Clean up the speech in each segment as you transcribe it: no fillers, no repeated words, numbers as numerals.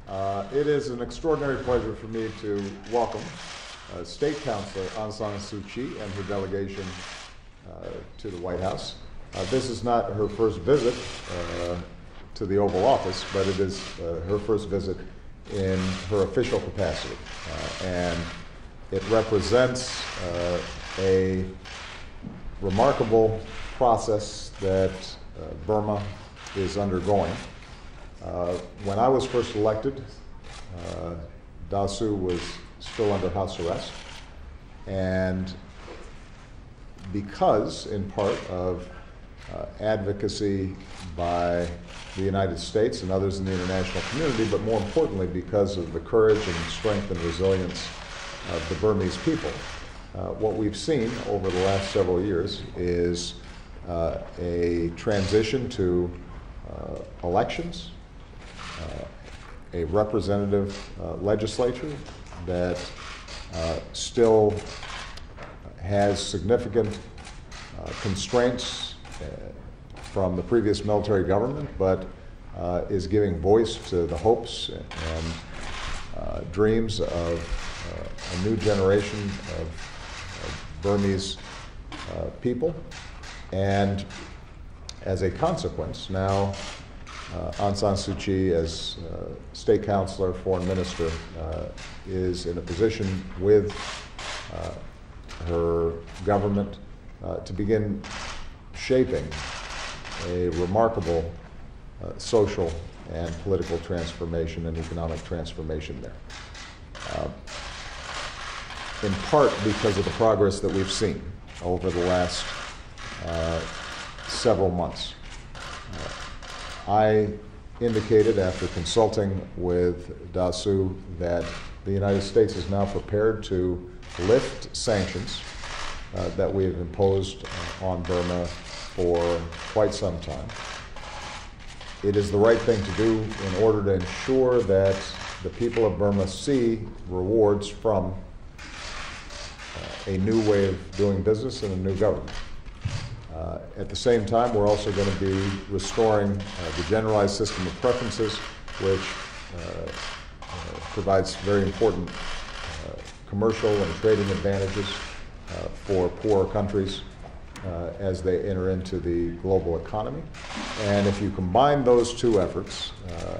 It is an extraordinary pleasure for me to welcome State Councilor Aung San Suu Kyi and her delegation to the White House. This is not her first visit to the Oval Office, but it is her first visit in her official capacity. And it represents a remarkable process that Burma is undergoing. When I was first elected, Daw Suu was still under house arrest, and because, in part, of advocacy by the United States and others in the international community, but more importantly because of the courage and strength and resilience of the Burmese people, what we've seen over the last several years is a transition to elections, a representative legislature that still has significant constraints from the previous military government, but is giving voice to the hopes and dreams of a new generation of Burmese people. And as a consequence, now Aung San Suu Kyi, as State Councilor, Foreign Minister, is in a position with her government to begin shaping a remarkable social and political transformation and economic transformation there. In part because of the progress that we've seen over the last several months. I indicated after consulting with Daw Suu that the United States is now prepared to lift sanctions that we have imposed on Burma for quite some time. It is the right thing to do in order to ensure that the people of Burma see rewards from a new way of doing business and a new government. At the same time, we're also going to be restoring the generalized system of preferences, which provides very important commercial and trading advantages for poorer countries as they enter into the global economy. And if you combine those two efforts,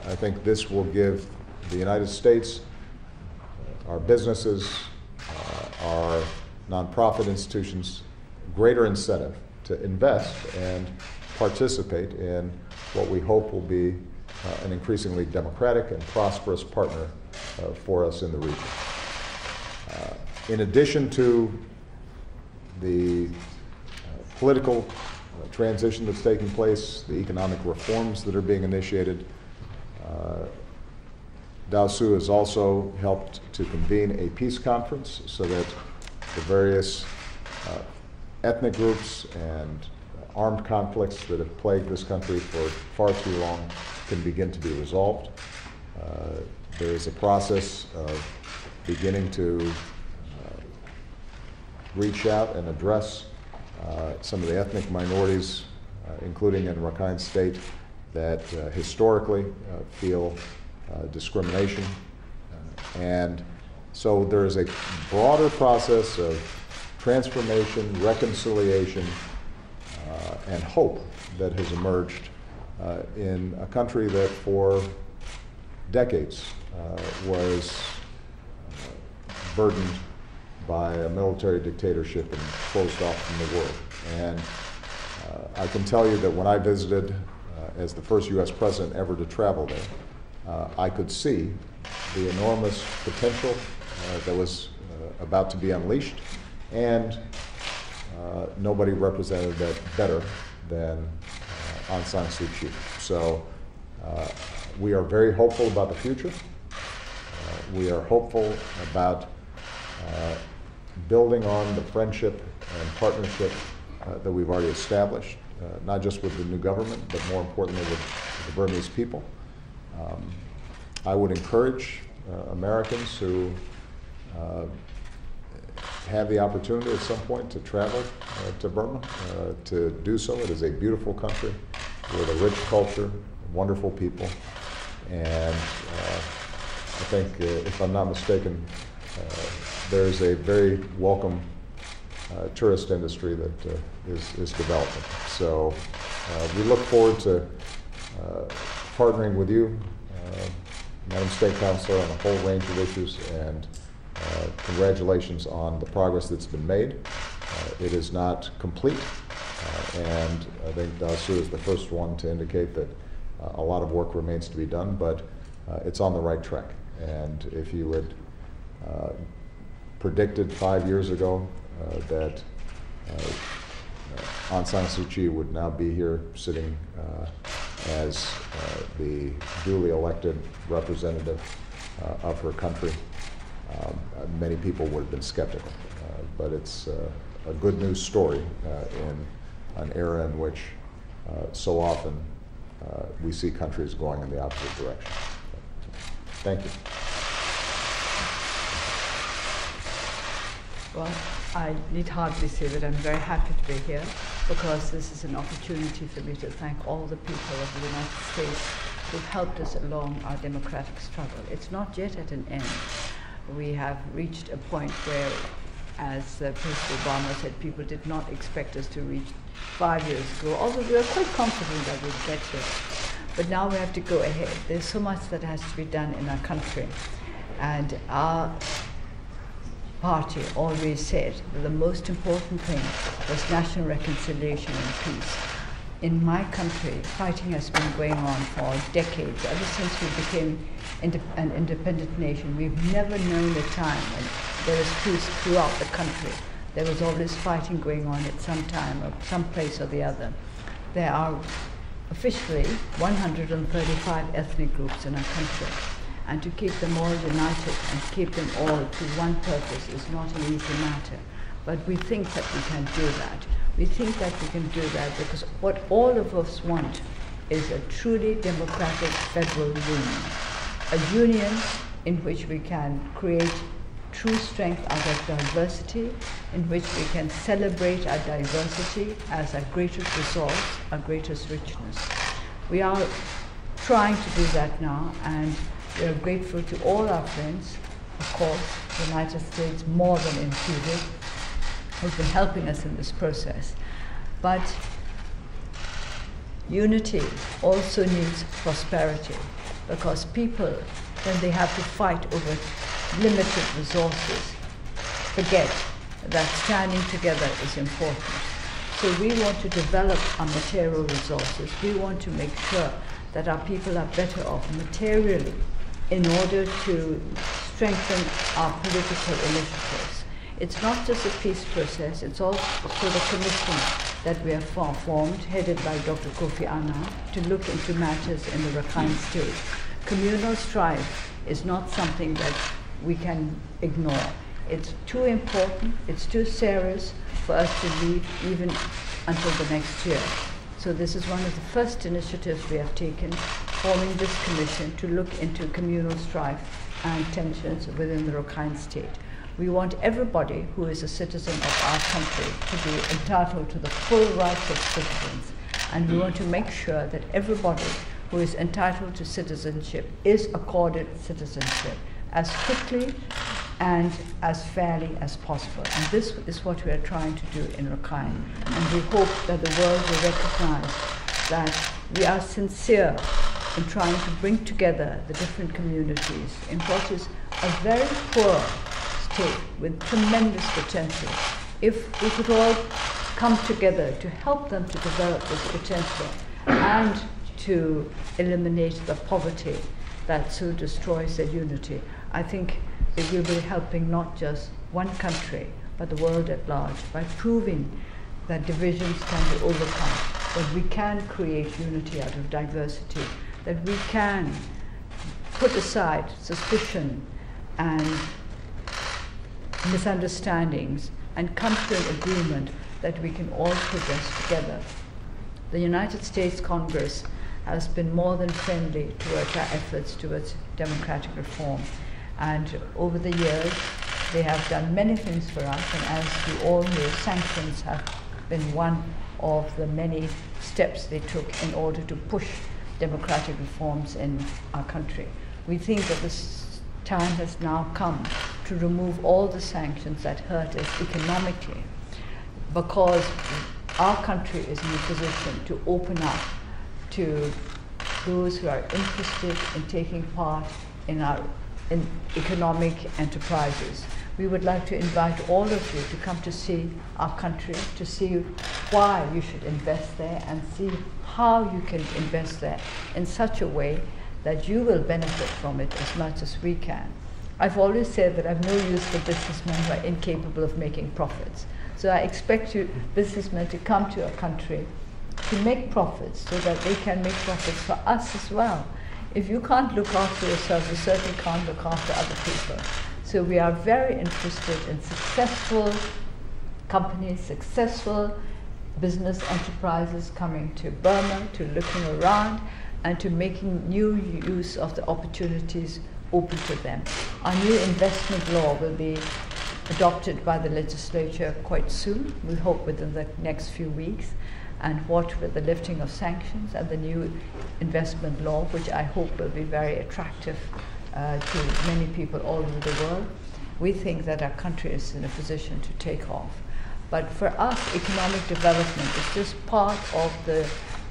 I think this will give the United States, our businesses, our nonprofit institutions, greater incentive to invest and participate in what we hope will be an increasingly democratic and prosperous partner for us in the region. In addition to the political transition that's taking place, the economic reforms that are being initiated, Daw Suu has also helped to convene a peace conference so that the various ethnic groups and armed conflicts that have plagued this country for far too long can begin to be resolved. There is a process of beginning to reach out and address some of the ethnic minorities, including in Rakhine State, that historically feel discrimination. And so there is a broader process of transformation, reconciliation, and hope that has emerged in a country that for decades was burdened by a military dictatorship and closed off from the world. And I can tell you that when I visited as the first U.S. president ever to travel there, I could see the enormous potential that was about to be unleashed, and nobody represented that better than Aung San Suu Kyi. So we are very hopeful about the future. We are hopeful about building on the friendship and partnership that we've already established, not just with the new government, but more importantly with the Burmese people. I would encourage Americans who have the opportunity at some point to travel to Burma to do so. It is a beautiful country with a rich culture, wonderful people, and think, if I'm not mistaken, there's a very welcome tourist industry that is developing. So we look forward to partnering with you, Madam State Councilor, on a whole range of issues, and congratulations on the progress that's been made. It is not complete, and I think Daw Suu is the first one to indicate that a lot of work remains to be done, but it's on the right track. And if you had predicted 5 years ago that Aung San Suu Kyi would now be here sitting as the duly elected representative of her country, many people would have been skeptical. But it's a good news story in an era in which so often we see countries going in the opposite direction. Thank you. Well, I need hardly say that I'm very happy to be here, because this is an opportunity for me to thank all the people of the United States who've helped us along our democratic struggle. It's not yet at an end. We have reached a point where, as President Obama said, people did not expect us to reach 5 years ago, although we were quite confident that we'd get here. But now we have to go ahead. There's so much that has to be done in our country. And our party always said that the most important thing was national reconciliation and peace. In my country, fighting has been going on for decades. Ever since we became an independent nation, we've never known a time when there was peace throughout the country. There was always fighting going on at some time or some place or the other. There are officially 135 ethnic groups in our country. And to keep them all united and keep them all to one purpose is not an easy matter. But we think that we can do that. We think that we can do that because what all of us want is a truly democratic federal union. A union in which we can create true strength out of diversity, in which we can celebrate our diversity as our greatest resource, our greatest richness. We are trying to do that now, and we are grateful to all our friends, of course, the United States more than included, who've been helping us in this process. But unity also needs prosperity, because people, when they have to fight over limited resources, forget that standing together is important. So we want to develop our material resources. We want to make sure that our people are better off materially in order to strengthen our political initiatives. It's not just a peace process, it's also the commission that we have formed, headed by Dr. Kofi Annan, to look into matters in the Rakhine State. Communal strife is not something that we can ignore. It's too important, it's too serious for us to leave even until the next year. So this is one of the first initiatives we have taken, forming this commission to look into communal strife and tensions within the Rakhine State. We want everybody who is a citizen of our country to be entitled to the full rights of citizens. And we want to make sure that everybody who is entitled to citizenship is accorded citizenship as quickly and as fairly as possible. And this is what we are trying to do in Rakhine. And we hope that the world will recognize that we are sincere in trying to bring together the different communities in what is a very poor state with tremendous potential. If we could all come together to help them to develop this potential and to eliminate the poverty that so destroys their unity, I think it will be helping not just one country, but the world at large, by proving that divisions can be overcome, that we can create unity out of diversity, that we can put aside suspicion and misunderstandings and come to an agreement that we can all progress together. The United States Congress has been more than friendly towards our efforts towards democratic reform. And over the years, they have done many things for us, and as you all know, sanctions have been one of the many steps they took in order to push democratic reforms in our country. We think that time has now come to remove all the sanctions that hurt us economically, because our country is in a position to open up to those who are interested in taking part in economic enterprises. We would like to invite all of you to come to see our country, to see why you should invest there, and see how you can invest there in such a way that you will benefit from it as much as we can. I've always said that I've no use for businessmen who are incapable of making profits. So I expect you businessmen to come to our country to make profits so that they can make profits for us as well. If you can't look after yourself, you certainly can't look after other people. So we are very interested in successful companies, successful business enterprises coming to Burma, to looking around, and to making new use of the opportunities open to them. Our new investment law will be adopted by the legislature quite soon, we hope within the next few weeks, and what with the lifting of sanctions and the new investment law, which I hope will be very attractive to many people all over the world, we think that our country is in a position to take off. But for us, economic development is just part of the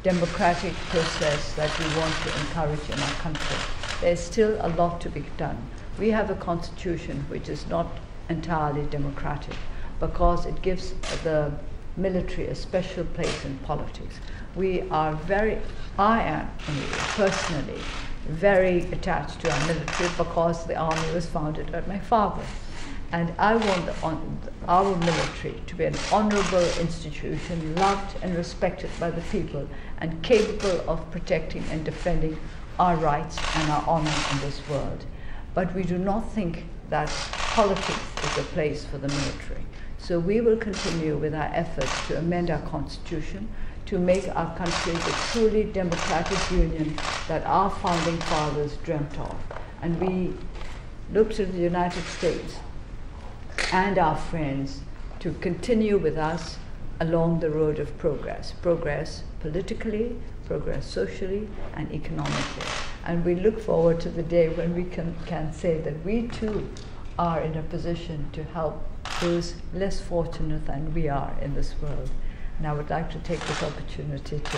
democratic process that we want to encourage in our country. There's still a lot to be done. We have a constitution which is not entirely democratic because it gives the military a special place in politics. I am personally very attached to our military because the army was founded by my father. And I want our military to be an honorable institution, loved and respected by the people, and capable of protecting and defending our rights and our honor in this world. But we do not think that politics is a place for the military. So we will continue with our efforts to amend our constitution, to make our country the truly democratic union that our founding fathers dreamt of. And we look to the United States and our friends to continue with us along the road of progress. Progress politically, progress socially, and economically. And we look forward to the day when we can say that we too are in a position to help those less fortunate than we are in this world. And I would like to take this opportunity to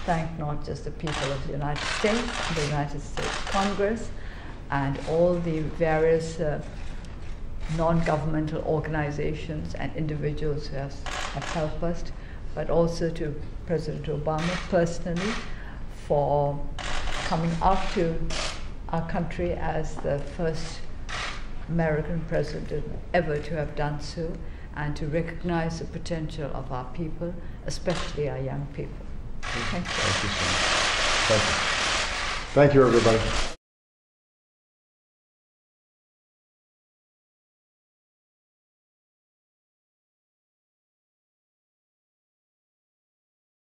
thank not just the people of the United States, the United States Congress, and all the various non-governmental organizations and individuals who have helped us, but also to President Obama personally for coming out to our country as the first American president ever to have done so, and to recognize the potential of our people, especially our young people. Thank you. Thank you so much. Thank you. Thank you, everybody.